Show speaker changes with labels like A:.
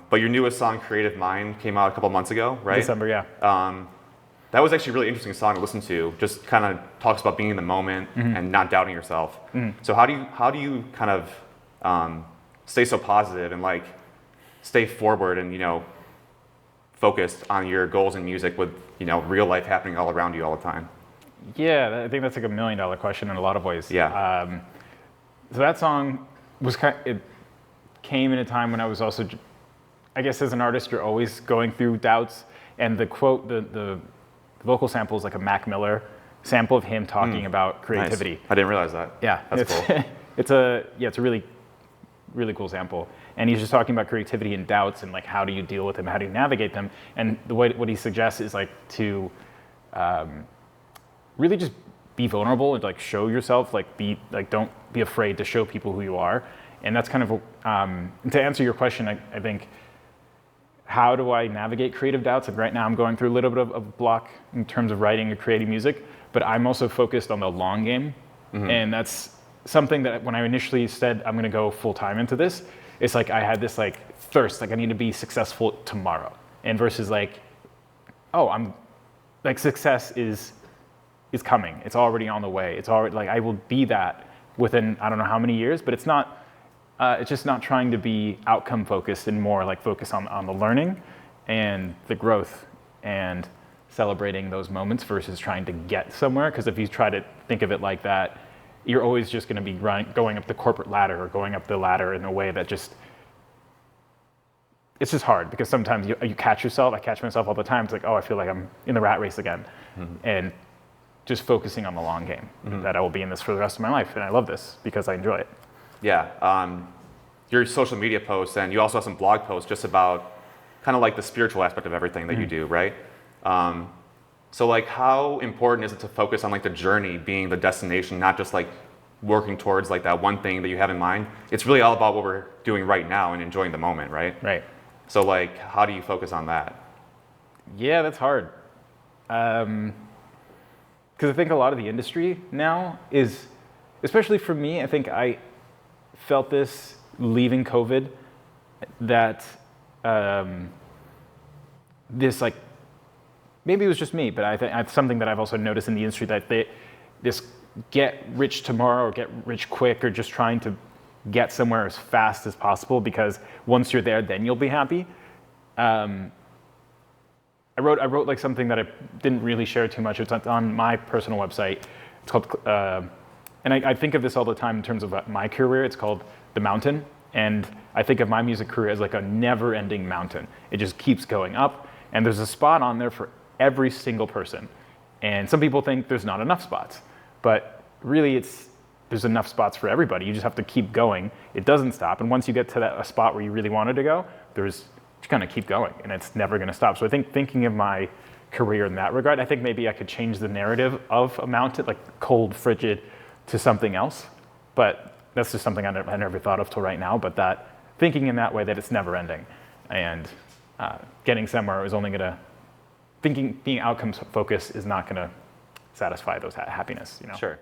A: But your newest song, Creative Mind, came out a couple months ago, right?
B: December, yeah.
A: That was actually a really interesting song to listen to. Just kind of talks about being in the moment and not doubting yourself. So how do you kind of stay so positive and like stay forward and focused on your goals in music with real life happening all around you all the time?
B: Yeah, I think that's like $1 million question in a lot of ways.
A: Yeah.
B: So that song was it came in a time when I was also, I guess as an artist, you're always going through doubts. And the quote, the vocal sample is like a Mac Miller sample of him talking about creativity.
A: Nice. I didn't realize that.
B: Yeah,
A: that's cool.
B: It's a really, really cool sample. And he's just talking about creativity and doubts and like how do you deal with them, how do you navigate them. And what he suggests is like to really just be vulnerable and like show yourself, don't be afraid to show people who you are. And that's kind of to answer your question, I think. How do I navigate creative doubts? And right now I'm going through a little bit of a block in terms of writing or creating music, but I'm also focused on the long game. And that's something that when I initially said I'm gonna go full time into this, it's like I had this like thirst, like I need to be successful tomorrow. And versus like, oh, I'm like success is coming. It's already on the way. It's already like I will be that within I don't know how many years, but it's not. It's just not trying to be outcome focused and more like focus on the learning and the growth and celebrating those moments versus trying to get somewhere. Because if you try to think of it like that, you're always just going to be going up the corporate ladder or going up the ladder in a way that it's just hard because sometimes you catch yourself. I catch myself all the time. It's like, oh, I feel like I'm in the rat race again. And just focusing on the long game, that I will be in this for the rest of my life. And I love this because I enjoy it.
A: Yeah, your social media posts, and you also have some blog posts just about kind of like the spiritual aspect of everything that you do, right? So like how important is it to focus on like the journey being the destination, not just like working towards like that one thing that you have in mind? It's really all about what we're doing right now and enjoying the moment, right?
B: Right.
A: So like how do you focus on that?
B: Yeah, that's hard. Because I think a lot of the industry now is, especially for me, I think I felt this leaving COVID, that this like, maybe it was just me, but I think it's something that I've also noticed in the industry that this get rich tomorrow or get rich quick or just trying to get somewhere as fast as possible because once you're there, then you'll be happy. I wrote like something that I didn't really share too much. It's on my personal website. It's called, and I think of this all the time in terms of my career. It's called The Mountain. And I think of my music career as like a never-ending mountain. It just keeps going up. And there's a spot on there for every single person. And some people think there's not enough spots. But really, there's enough spots for everybody. You just have to keep going. It doesn't stop. And once you get to a spot where you really wanted to go, just kind of keep going. And it's never going to stop. So I think thinking of my career in that regard, I think maybe I could change the narrative of a mountain, like cold, frigid, to something else. But that's just something I never thought of till right now. But that thinking in that way that it's never ending. And getting somewhere is only going to, being outcomes focused is not going to satisfy those happiness.
A: Sure.